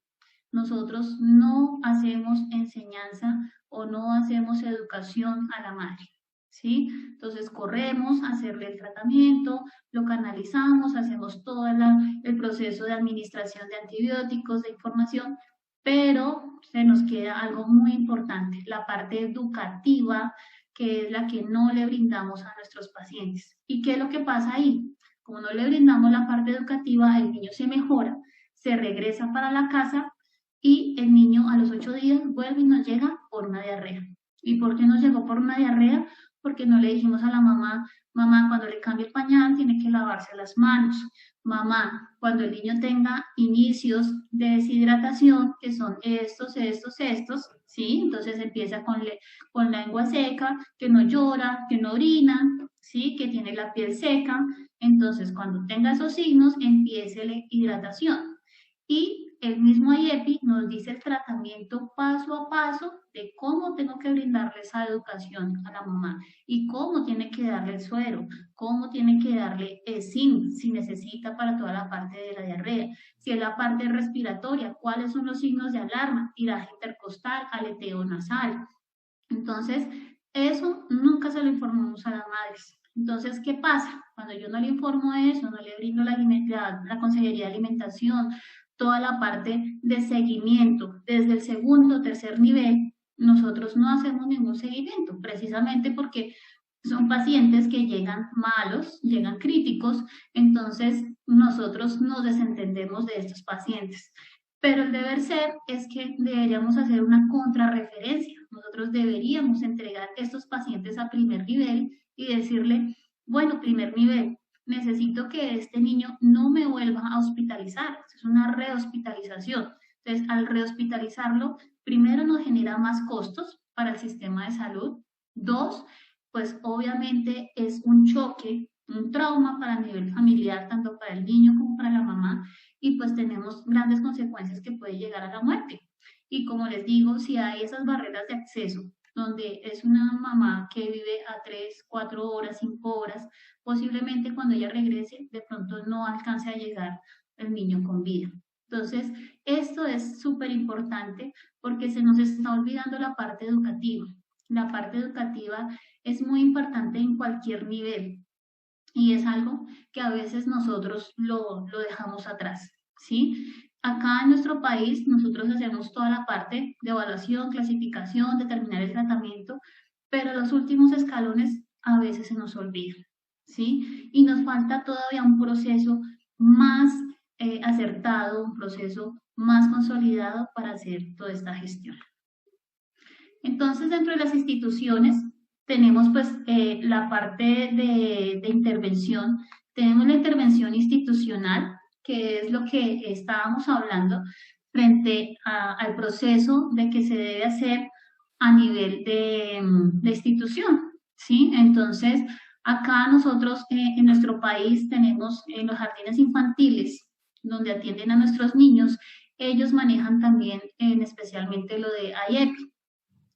Nosotros no hacemos enseñanza o no hacemos educación a la madre, ¿sí? Entonces corremos a hacerle el tratamiento, lo canalizamos, hacemos todo el proceso de administración de antibióticos, de información, pero se nos queda algo muy importante, la parte educativa, que es la que no le brindamos a nuestros pacientes. ¿Y qué es lo que pasa ahí? Como no le brindamos la parte educativa, el niño se mejora, se regresa para la casa y el niño a los 8 días vuelve y nos llega por una diarrea. ¿Y por qué nos llegó por una diarrea? Porque no le dijimos a la mamá, mamá, cuando le cambie el pañal tiene que lavarse las manos. Mamá, cuando el niño tenga inicios de deshidratación, que son estos, ¿sí? Entonces empieza con lengua seca, que no llora, que no orina, ¿sí? Que tiene la piel seca. Entonces, cuando tenga esos signos, empiece la hidratación. Y el mismo IEPI nos dice el tratamiento paso a paso de cómo tengo que brindarle esa educación a la mamá y cómo tiene que darle el suero, cómo tiene que darle el zinc si necesita para toda la parte de la diarrea, si es la parte respiratoria, cuáles son los signos de alarma, tiraje intercostal, aleteo nasal. Entonces, eso nunca se lo informamos a las madres. Entonces, ¿qué pasa? Cuando yo no le informo eso, no le brindo la consejería de alimentación, toda la parte de seguimiento desde el segundo o tercer nivel, nosotros no hacemos ningún seguimiento, precisamente porque son pacientes que llegan malos, llegan críticos, entonces nosotros nos desentendemos de estos pacientes. Pero el deber ser es que deberíamos hacer una contrarreferencia. Nosotros deberíamos entregar estos pacientes a primer nivel y decirle, bueno, primer nivel, necesito que este niño no me vuelva a hospitalizar. Es una rehospitalización. Entonces, al rehospitalizarlo, primero nos genera más costos para el sistema de salud. Dos, pues obviamente es un choque, un trauma para el nivel familiar, tanto para el niño como para la mamá, y pues tenemos grandes consecuencias que puede llegar a la muerte. Y como les digo, si hay esas barreras de acceso, donde es una mamá que vive a 3, 4 horas, 5 horas, posiblemente cuando ella regrese, de pronto no alcance a llegar el niño con vida. Entonces, esto es súper importante porque se nos está olvidando la parte educativa. La parte educativa es muy importante en cualquier nivel y es algo que a veces nosotros lo dejamos atrás, ¿sí? Acá en nuestro país nosotros hacemos toda la parte de evaluación, clasificación, determinar el tratamiento, pero los últimos escalones a veces se nos olvidan, ¿sí? Y nos falta todavía un proceso más acertado, un proceso más consolidado para hacer toda esta gestión. Entonces, dentro de las instituciones tenemos pues la parte de intervención, tenemos la intervención institucional, que es lo que estábamos hablando frente al proceso de que se debe hacer a nivel de institución, ¿sí? Entonces, acá nosotros en nuestro país tenemos los jardines infantiles, donde atienden a nuestros niños, ellos manejan también especialmente lo de IEP.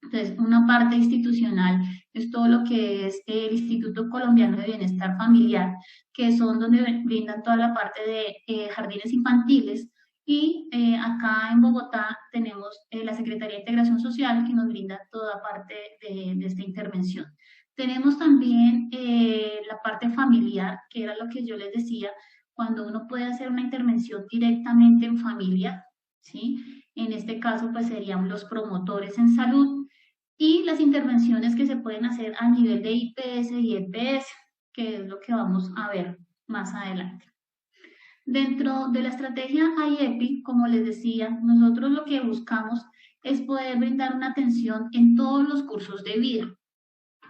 Entonces, una parte institucional es todo lo que es el Instituto Colombiano de Bienestar Familiar, que son donde brindan toda la parte de jardines infantiles. Y acá en Bogotá tenemos la Secretaría de Integración Social, que nos brinda toda parte de esta intervención. Tenemos también la parte familiar, que era lo que yo les decía, cuando uno puede hacer una intervención directamente en familia, ¿sí? En este caso, pues serían los promotores en salud y las intervenciones que se pueden hacer a nivel de IPS y EPS, que es lo que vamos a ver más adelante. Dentro de la estrategia IEPI, como les decía, nosotros lo que buscamos es poder brindar una atención en todos los cursos de vida.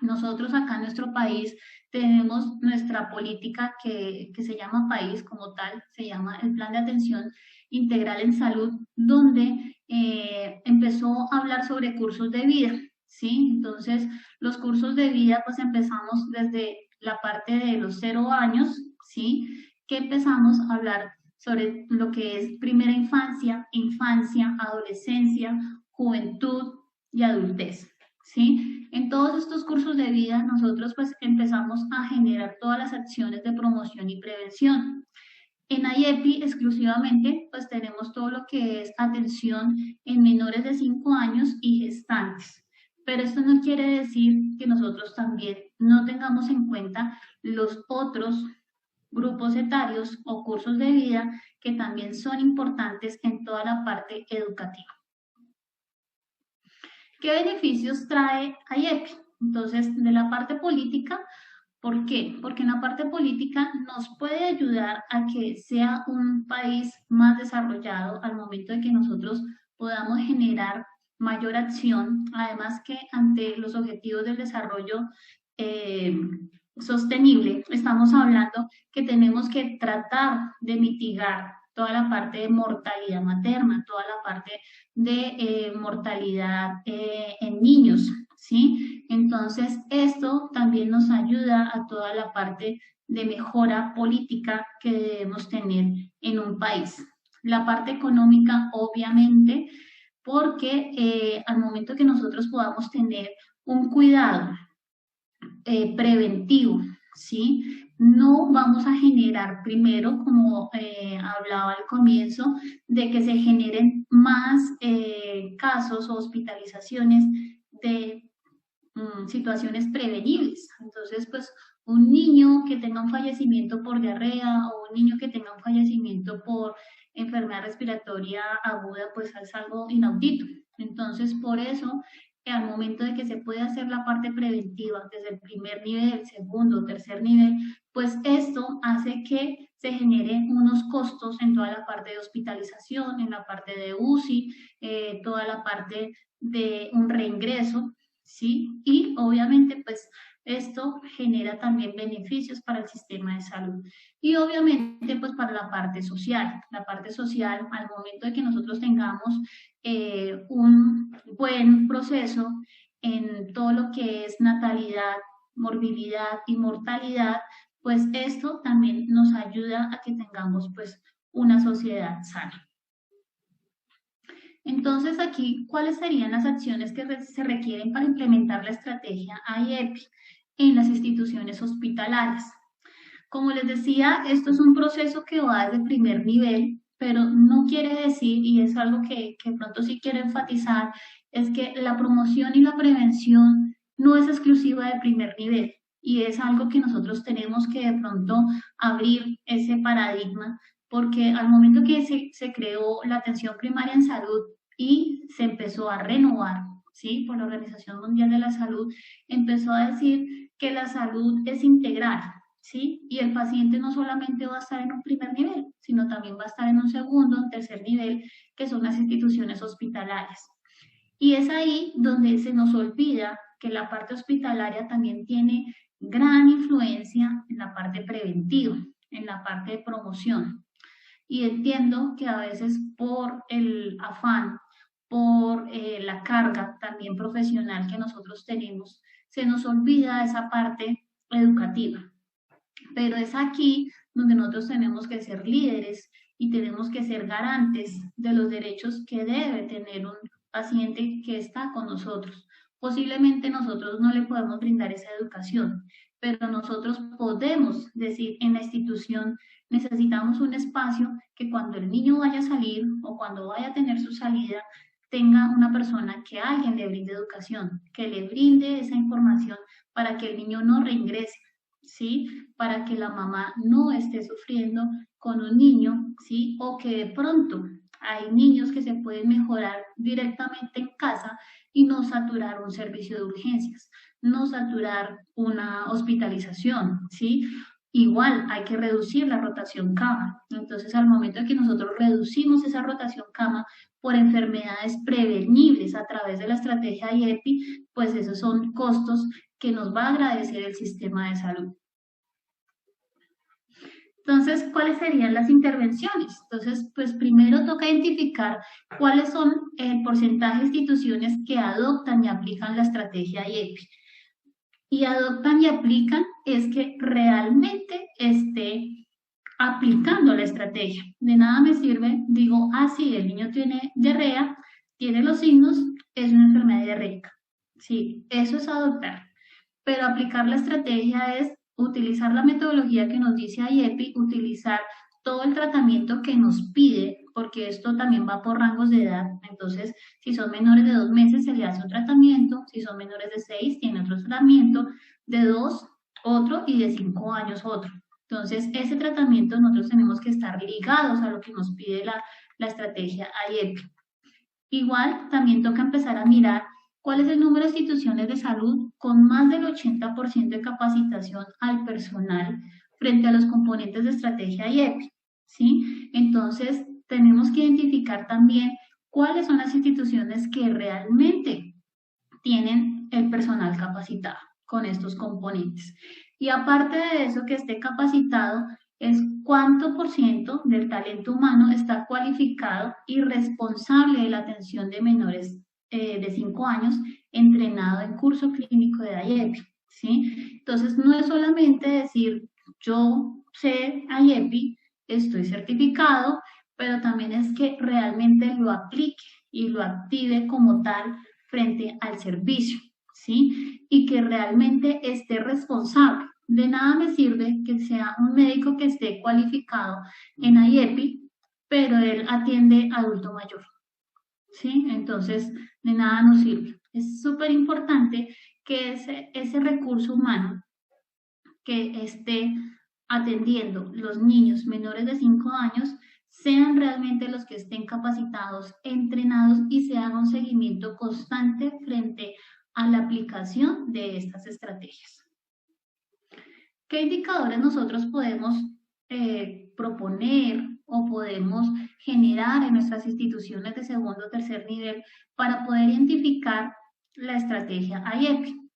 Nosotros acá en nuestro país tenemos nuestra política que se llama país como tal, se llama el Plan de Atención Integral en Salud, donde empezó a hablar sobre cursos de vida, ¿sí? Entonces, los cursos de vida, pues empezamos desde la parte de los 0 años, ¿sí? Que empezamos a hablar sobre lo que es primera infancia, infancia, adolescencia, juventud y adultez, ¿sí? En todos estos cursos de vida nosotros pues empezamos a generar todas las acciones de promoción y prevención. En IEPI exclusivamente pues tenemos todo lo que es atención en menores de 5 años y gestantes. Pero esto no quiere decir que nosotros también no tengamos en cuenta los otros grupos etarios o cursos de vida que también son importantes en toda la parte educativa. ¿Qué beneficios trae IEPI? Entonces, de la parte política, ¿por qué? Porque en la parte política nos puede ayudar a que sea un país más desarrollado al momento de que nosotros podamos generar mayor acción, además que ante los objetivos del desarrollo sostenible, estamos hablando que tenemos que tratar de mitigar toda la parte de mortalidad materna, toda la parte de mortalidad en niños, ¿sí? Entonces, esto también nos ayuda a toda la parte de mejora política que debemos tener en un país. La parte económica, obviamente, porque al momento que nosotros podamos tener un cuidado preventivo, ¿sí? No vamos a generar primero, como hablaba al comienzo, de que se generen más casos o hospitalizaciones de situaciones prevenibles. Entonces, pues un niño que tenga un fallecimiento por diarrea o un niño que tenga un fallecimiento por enfermedad respiratoria aguda, pues es algo inaudito. Entonces, por eso al momento de que se puede hacer la parte preventiva desde el primer nivel, segundo, tercer nivel, pues esto hace que se generen unos costos en toda la parte de hospitalización, en la parte de UCI, toda la parte de un reingreso, ¿sí? Y obviamente, pues esto genera también beneficios para el sistema de salud. Y obviamente, pues para la parte social, al momento de que nosotros tengamos un buen proceso en todo lo que es natalidad, morbilidad y mortalidad, pues esto también nos ayuda a que tengamos pues una sociedad sana. Entonces aquí, ¿cuáles serían las acciones que se requieren para implementar la estrategia IEPI en las instituciones hospitalarias? Como les decía, esto es un proceso que va desde el primer nivel, pero no quiere decir, y es algo que pronto sí quiero enfatizar, es que la promoción y la prevención no es exclusiva de primer nivel y es algo que nosotros tenemos que de pronto abrir ese paradigma, porque al momento que se creó la atención primaria en salud y se empezó a renovar, ¿sí? Por la Organización Mundial de la Salud, empezó a decir que la salud es integral, ¿sí? Y el paciente no solamente va a estar en un primer nivel, sino también va a estar en un segundo, un tercer nivel, que son las instituciones hospitalarias. Y es ahí donde se nos olvida que la parte hospitalaria también tiene gran influencia en la parte preventiva, en la parte de promoción. Y entiendo que a veces por el afán, por la carga también profesional que nosotros tenemos, se nos olvida esa parte educativa. Pero es aquí donde nosotros tenemos que ser líderes y tenemos que ser garantes de los derechos que debe tener un paciente que está con nosotros. Posiblemente nosotros no le podemos brindar esa educación, pero nosotros podemos decir en la institución necesitamos un espacio que cuando el niño vaya a salir o cuando vaya a tener su salida, tenga una persona que alguien le brinde educación, que le brinde esa información para que el niño no reingrese, ¿sí? Para que la mamá no esté sufriendo con un niño, ¿sí? O que de pronto hay niños que se pueden mejorar directamente en casa y no saturar un servicio de urgencias, no saturar una hospitalización, ¿sí? Igual hay que reducir la rotación cama. Entonces, al momento de que nosotros reducimos esa rotación cama por enfermedades prevenibles a través de la estrategia IEPI, pues esos son costos que nos va a agradecer el sistema de salud. Entonces, ¿cuáles serían las intervenciones? Entonces, pues primero toca identificar cuáles son el porcentaje de instituciones que adoptan y aplican la estrategia IEPI. Y adoptan y aplican es que realmente esté aplicando la estrategia. De nada me sirve, digo, ah, sí, el niño tiene diarrea, tiene los signos, es una enfermedad diarreica. Sí, eso es adoptar. Pero aplicar la estrategia es utilizar la metodología que nos dice IEPI, utilizar todo el tratamiento que nos pide, porque esto también va por rangos de edad. Entonces, si son menores de 2 meses, se le hace un tratamiento, si son menores de 6, tiene otro tratamiento, de 2, otro, y de 5 años, otro. Entonces, ese tratamiento nosotros tenemos que estar ligados a lo que nos pide la estrategia IEPI. Igual, también toca empezar a mirar cuál es el número de instituciones de salud con más del 80% de capacitación al personal frente a los componentes de estrategia IEPI, ¿sí? Entonces, tenemos que identificar también cuáles son las instituciones que realmente tienen el personal capacitado con estos componentes. Y aparte de eso, que esté capacitado, es cuánto por ciento del talento humano está cualificado y responsable de la atención de menores de 5 años entrenado en curso clínico de IEPI, ¿sí? Entonces, no es solamente decir, yo sé IEPI, estoy certificado, pero también es que realmente lo aplique y lo active como tal frente al servicio, ¿sí? Y que realmente esté responsable. De nada me sirve que sea un médico que esté cualificado en IEPI, pero él atiende adulto mayor, ¿sí? Entonces, de nada nos sirve. Es súper importante que ese recurso humano que esté atendiendo los niños menores de 5 años sean realmente los que estén capacitados, entrenados y se haga un seguimiento constante frente a la aplicación de estas estrategias. ¿Qué indicadores nosotros podemos proponer o podemos generar en nuestras instituciones de segundo o tercer nivel para poder identificar la estrategia IEPI?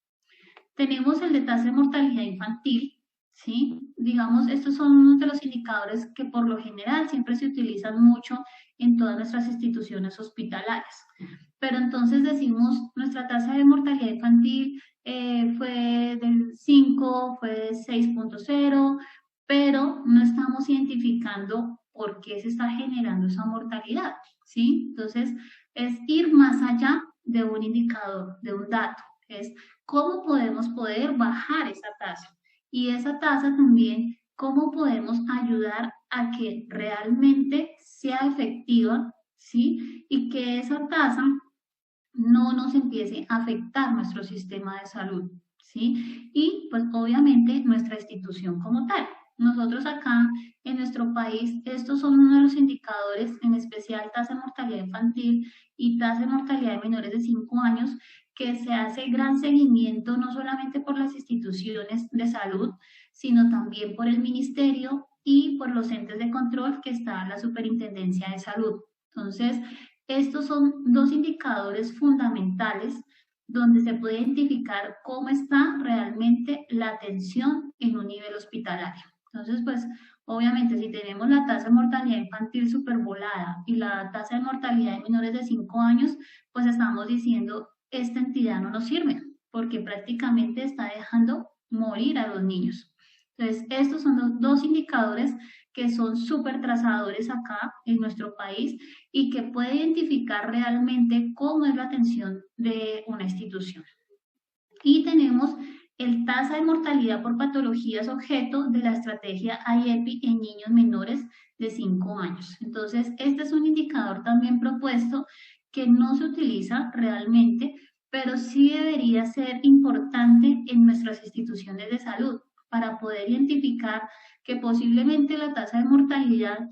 Tenemos el de tasa de mortalidad infantil, ¿sí? Digamos, estos son uno de los indicadores que por lo general siempre se utilizan mucho en todas nuestras instituciones hospitalarias. Pero entonces decimos, nuestra tasa de mortalidad infantil fue del 5, fue de 6.0, pero no estamos identificando por qué se está generando esa mortalidad, ¿sí? Entonces, es ir más allá de un indicador, de un dato, es cómo podemos poder bajar esa tasa. Y esa tasa también, cómo podemos ayudar a que realmente sea efectiva, ¿sí? Y que esa tasa no nos empiece a afectar nuestro sistema de salud, ¿sí? Y pues obviamente nuestra institución como tal. Nosotros acá en nuestro país, estos son uno de los indicadores, en especial tasa de mortalidad infantil y tasa de mortalidad de menores de 5 años, que se hace gran seguimiento no solamente por las instituciones de salud, sino también por el ministerio y por los entes de control que está la Superintendencia de Salud. Entonces, estos son dos indicadores fundamentales donde se puede identificar cómo está realmente la atención en un nivel hospitalario. Entonces, pues, obviamente, si tenemos la tasa de mortalidad infantil supervolada y la tasa de mortalidad de menores de 5 años, pues estamos diciendo, esta entidad no nos sirve, porque prácticamente está dejando morir a los niños. Entonces, estos son los dos indicadores que son súper trazadores acá en nuestro país y que puede identificar realmente cómo es la atención de una institución. Y tenemos el tasa de mortalidad por patologías objeto de la estrategia IEPI en niños menores de 5 años. Entonces, este es un indicador también propuesto que no se utiliza realmente, pero sí debería ser importante en nuestras instituciones de salud para poder identificar que posiblemente la tasa de mortalidad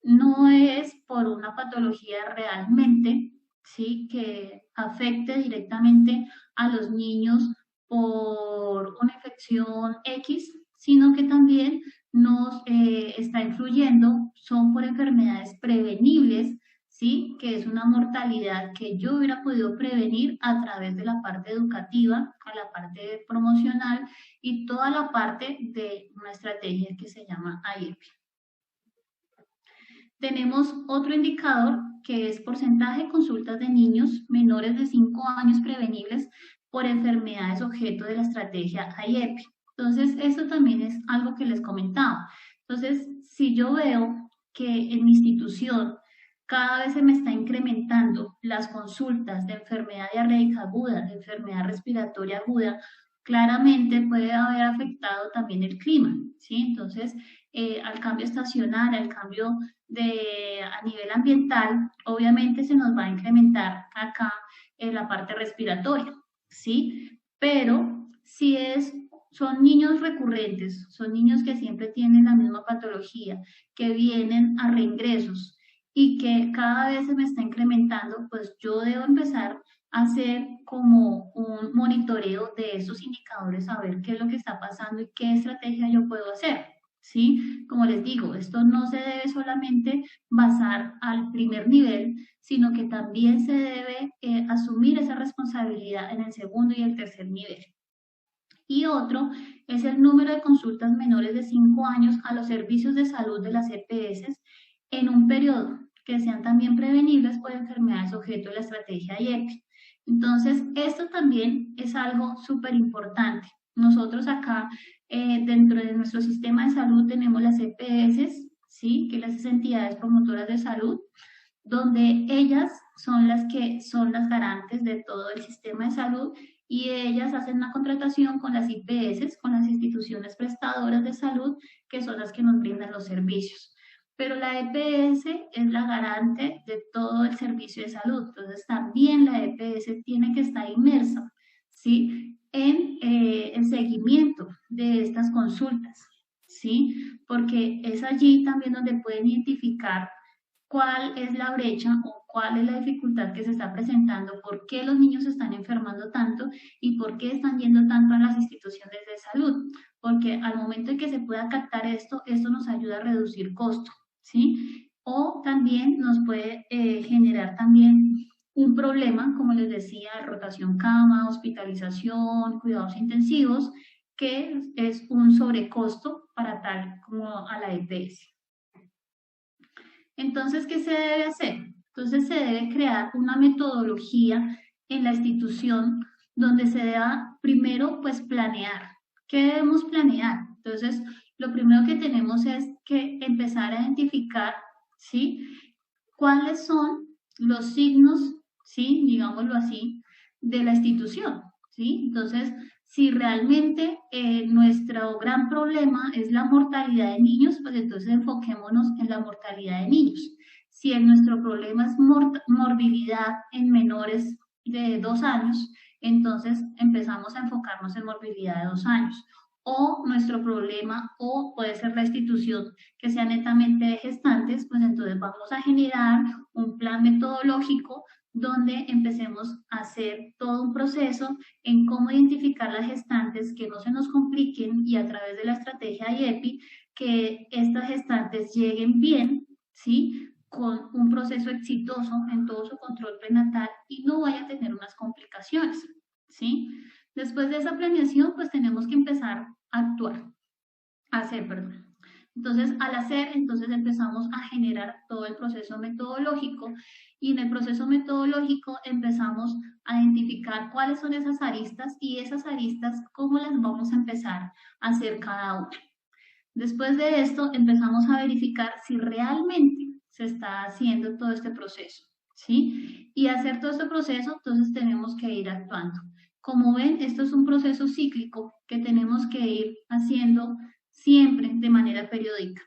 no es por una patología realmente, ¿sí? Que afecte directamente a los niños por una infección X, sino que también nos está influyendo, son por enfermedades prevenibles, ¿sí? Que es una mortalidad que yo hubiera podido prevenir a través de la parte educativa, a la parte promocional y toda la parte de una estrategia que se llama IEPI. Tenemos otro indicador que es porcentaje de consultas de niños menores de 5 años prevenibles por enfermedades objeto de la estrategia IEPI. Entonces, esto también es algo que les comentaba. Entonces, si yo veo que en mi institución cada vez se me está incrementando las consultas de enfermedad diarreica aguda, de enfermedad respiratoria aguda, claramente puede haber afectado también el clima, ¿sí? Entonces, al cambio estacional, al cambio a nivel ambiental, obviamente se nos va a incrementar acá la parte respiratoria, ¿sí? Pero si son niños recurrentes, son niños que siempre tienen la misma patología, que vienen a reingresos y que cada vez se me está incrementando, pues yo debo empezar a hacer como un monitoreo de esos indicadores, a ver qué es lo que está pasando y qué estrategia yo puedo hacer. ¿Sí? Como les digo, esto no se debe solamente basar al primer nivel, sino que también se debe asumir esa responsabilidad en el segundo y el tercer nivel. Y otro es el número de consultas menores de 5 años a los servicios de salud de las EPS en un periodo que sean también prevenibles por enfermedades objeto de la estrategia IEPI. Entonces, esto también es algo súper importante. Nosotros acá, dentro de nuestro sistema de salud, tenemos las EPS, ¿sí? Que las entidades promotoras de salud, donde ellas son las que son las garantes de todo el sistema de salud y ellas hacen una contratación con las IPS, con las instituciones prestadoras de salud, que son las que nos brindan los servicios. Pero la EPS es la garante de todo el servicio de salud, entonces también la EPS tiene que estar inmersa, ¿sí? En el seguimiento de estas consultas, ¿sí? Porque es allí también donde pueden identificar cuál es la brecha o cuál es la dificultad que se está presentando, por qué los niños se están enfermando tanto y por qué están yendo tanto a las instituciones de salud. Porque al momento en que se pueda captar esto, esto nos ayuda a reducir costo, ¿sí? O también nos puede generar también un problema, como les decía, rotación cama, hospitalización, cuidados intensivos, que es un sobrecosto para tal como a la EPS. Entonces, ¿qué se debe hacer? Entonces, se debe crear una metodología en la institución donde se deba primero, pues, planear. ¿Qué debemos planear? Entonces, lo primero que tenemos es que empezar a identificar, ¿sí? ¿Cuáles son los signos, ¿sí? Digámoslo así, de la institución, ¿sí? Entonces, si realmente nuestro gran problema es la mortalidad de niños, pues entonces enfoquémonos en la mortalidad de niños. Si nuestro problema es morbilidad en menores, de 2 años, entonces empezamos a enfocarnos en morbilidad de 2 años. O nuestro problema, o puede ser la institución que sea netamente de gestantes, pues entonces vamos a generar un plan metodológico donde empecemos a hacer todo un proceso en cómo identificar las gestantes que no se nos compliquen y a través de la estrategia IEPI que estas gestantes lleguen bien, ¿sí? Con un proceso exitoso en todo su control prenatal y no vaya a tener unas complicaciones, ¿sí? Después de esa planeación, pues tenemos que empezar a actuar, a hacer, perdón. Entonces, al hacer, entonces empezamos a generar todo el proceso metodológico y en el proceso metodológico empezamos a identificar cuáles son esas aristas y esas aristas, cómo las vamos a empezar a hacer cada una. Después de esto, empezamos a verificar si realmente se está haciendo todo este proceso, ¿sí? Y hacer todo este proceso, entonces tenemos que ir actuando. Como ven, esto es un proceso cíclico que tenemos que ir haciendo siempre de manera periódica.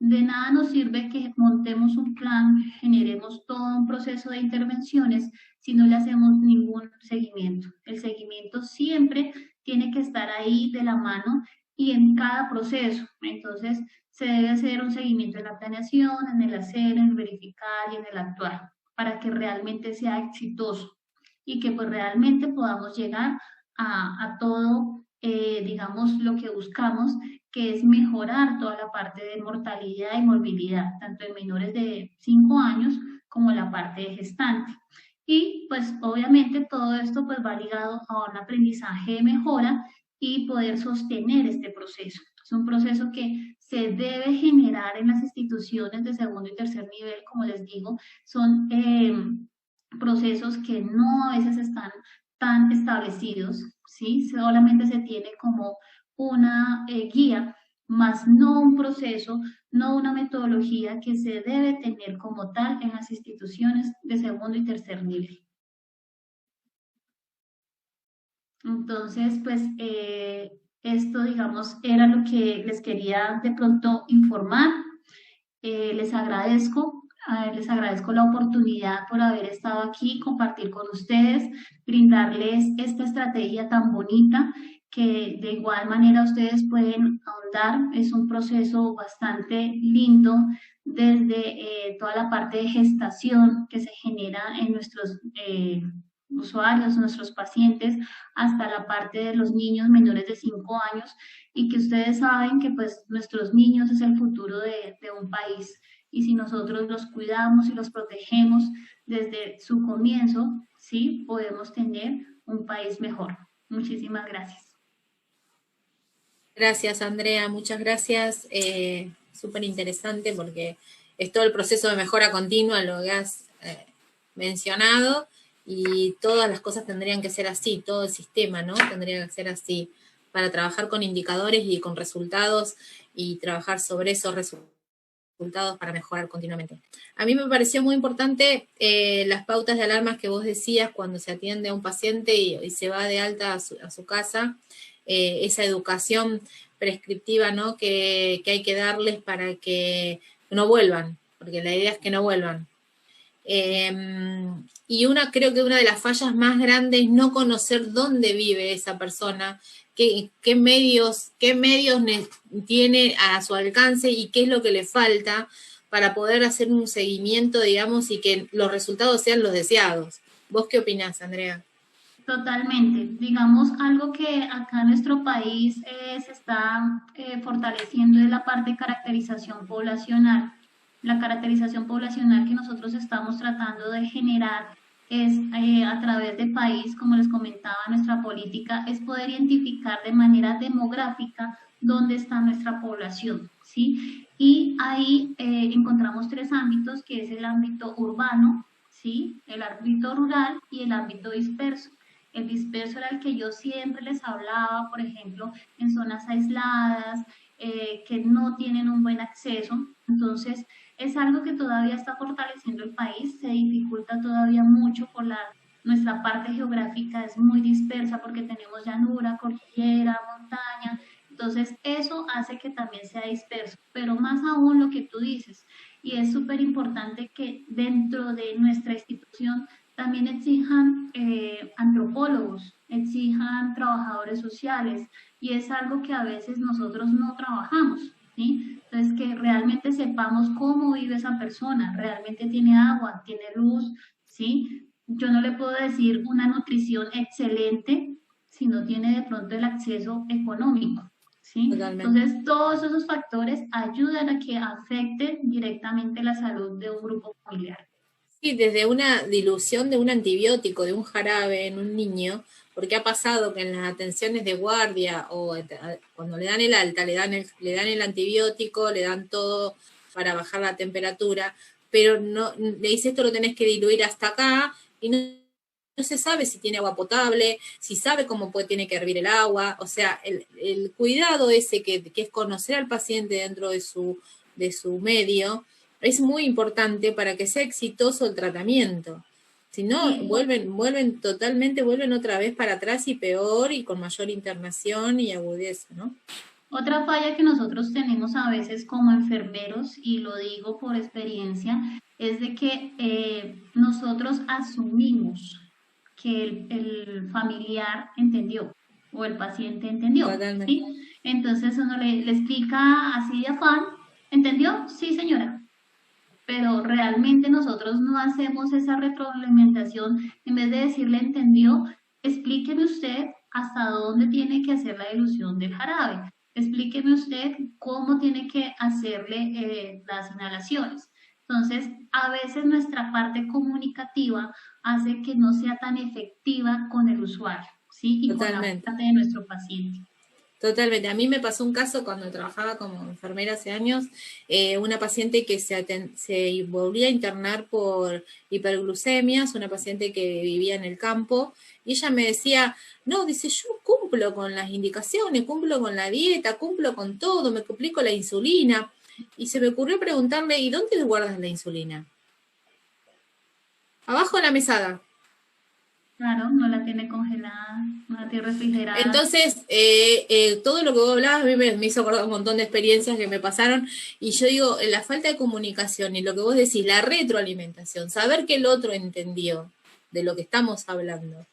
De nada nos sirve que montemos un plan, generemos todo un proceso de intervenciones si no le hacemos ningún seguimiento. El seguimiento siempre tiene que estar ahí de la mano y en cada proceso. Entonces, se debe hacer un seguimiento en la planeación, en el hacer, en el verificar y en el actuar, para que realmente sea exitoso y que pues realmente podamos llegar a todo, digamos, lo que buscamos, que es mejorar toda la parte de mortalidad y morbilidad, tanto en menores de 5 años como la parte de gestante. Y pues obviamente todo esto pues va ligado a un aprendizaje de mejora y poder sostener este proceso. Es un proceso que se debe generar en las instituciones de segundo y tercer nivel, como les digo, son procesos que no a veces están tan establecidos, ¿sí? Solamente se tiene como una guía, más no un proceso, no una metodología que se debe tener como tal en las instituciones de segundo y tercer nivel. Entonces, pues esto, digamos, era lo que les quería de pronto informar. Les agradezco la oportunidad por haber estado aquí, compartir con ustedes, brindarles esta estrategia tan bonita que de igual manera ustedes pueden ahondar. Es un proceso bastante lindo desde toda la parte de gestación que se genera en nuestros usuarios, nuestros pacientes, hasta la parte de los niños menores de 5 años y que ustedes saben que pues nuestros niños es el futuro de un país y si nosotros los cuidamos y los protegemos desde su comienzo, sí, podemos tener un país mejor. Muchísimas gracias. Gracias, Andrea, muchas gracias. Súper interesante porque es todo el proceso de mejora continua, lo que has mencionado, y todas las cosas tendrían que ser así, todo el sistema, ¿no? Tendría que ser así, para trabajar con indicadores y con resultados y trabajar sobre esos resultados para mejorar continuamente. A mí me pareció muy importante las pautas de alarmas que vos decías cuando se atiende a un paciente y se va de alta a su casa, esa educación prescriptiva, ¿no? que hay que darles para que no vuelvan, porque la idea es que no vuelvan. Y creo que una de las fallas más grandes es no conocer dónde vive esa persona, qué medios tiene a su alcance y qué es lo que le falta para poder hacer un seguimiento, digamos, y que los resultados sean los deseados. ¿Vos qué opinás, Andrea? Totalmente. Digamos, algo que acá en nuestro país se está fortaleciendo es la parte de caracterización poblacional. La caracterización poblacional que nosotros estamos tratando de generar es a través del país, como les comentaba, nuestra política es poder identificar de manera demográfica dónde está nuestra población, ¿sí? Y ahí encontramos 3 ámbitos, que es el ámbito urbano, ¿sí? El ámbito rural y el ámbito disperso. El disperso era el que yo siempre les hablaba, por ejemplo, en zonas aisladas, que no tienen un buen acceso. Entonces, es algo que todavía está fortaleciendo el país, se dificulta todavía mucho por nuestra parte geográfica es muy dispersa porque tenemos llanura, cordillera, montaña. Entonces, eso hace que también sea disperso, pero más aún lo que tú dices, y es súper importante que dentro de nuestra institución también exijan antropólogos, exijan trabajadores sociales, y es algo que a veces nosotros no trabajamos, ¿sí? Entonces, que realmente sepamos cómo vive esa persona, realmente tiene agua, tiene luz, ¿sí? Yo no le puedo decir una nutrición excelente si no tiene de pronto el acceso económico, ¿sí? Totalmente. Entonces, todos esos factores ayudan a que afecten directamente la salud de un grupo familiar. Sí, desde una dilución de un antibiótico, de un jarabe en un niño, porque ha pasado que en las atenciones de guardia o cuando le dan el alta, le dan el antibiótico, le dan todo para bajar la temperatura, pero no le dice esto lo tenés que diluir hasta acá y no se sabe si tiene agua potable, si sabe cómo tiene que hervir el agua, o sea, el cuidado ese que es conocer al paciente dentro de su medio, es muy importante para que sea exitoso el tratamiento. Si no, Sí, vuelven otra vez para atrás y peor y con mayor internación y agudeza, ¿no? otra falla que nosotros tenemos a veces como enfermeros, y lo digo por experiencia, es de que nosotros asumimos que el familiar entendió o el paciente entendió, Totalmente. ¿sí? Entonces uno le explica así de afán, ¿entendió? Sí, señora, pero realmente nosotros no hacemos esa retroalimentación. En vez de decirle entendió, explíqueme usted hasta dónde tiene que hacer la dilución del jarabe, explíqueme usted cómo tiene que hacerle las inhalaciones. Entonces, a veces nuestra parte comunicativa hace que no sea tan efectiva con el usuario, ¿sí? Y con la Totalmente. parte de nuestro paciente. Totalmente. A mí me pasó un caso cuando trabajaba como enfermera hace años, una paciente que se volvía a internar por hiperglucemias, una paciente que vivía en el campo, y ella me decía, no, dice, yo cumplo con las indicaciones, cumplo con la dieta, cumplo con todo, me aplico la insulina. Y se me ocurrió preguntarle, ¿y dónde guardas la insulina? Abajo de la mesada. Claro, no la tiene congelada, no la tiene refrigerada. Entonces, todo lo que vos hablabas a mí me hizo acordar un montón de experiencias que me pasaron y yo digo, la falta de comunicación y lo que vos decís, la retroalimentación, saber que el otro entendió de lo que estamos hablando,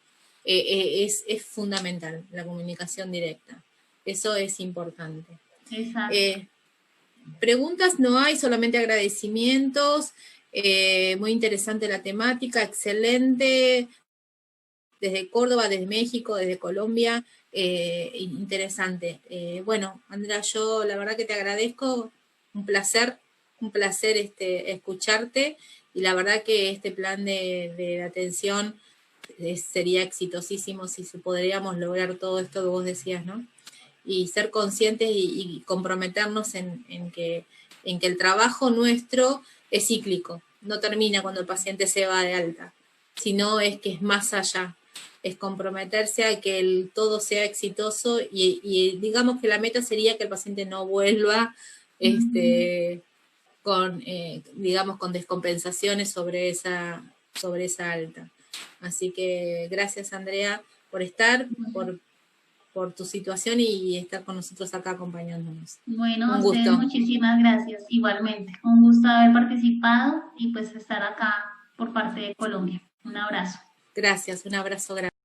es fundamental, la comunicación directa. Eso es importante. Exacto. Eh, Preguntas no hay, solamente agradecimientos. Muy interesante la temática, excelente desde Córdoba, desde México, desde Colombia, interesante. Bueno, Andrea, yo la verdad que te agradezco, un placer escucharte y la verdad que este plan de atención sería exitosísimo si podríamos lograr todo esto que vos decías, ¿no? Y ser conscientes y comprometernos en que el trabajo nuestro es cíclico, no termina cuando el paciente se va de alta, sino es que es más allá, es comprometerse a que todo sea exitoso y digamos que la meta sería que el paciente no vuelva Ujú. digamos, con descompensaciones sobre esa alta. Así que gracias, Andrea, por estar, por tu situación y estar con nosotros acá acompañándonos. Bueno, a Un ustedes gusto. muchísimas gracias. Igualmente, un gusto haber participado y pues estar acá por parte de Colombia. Un abrazo. Gracias, un abrazo grande.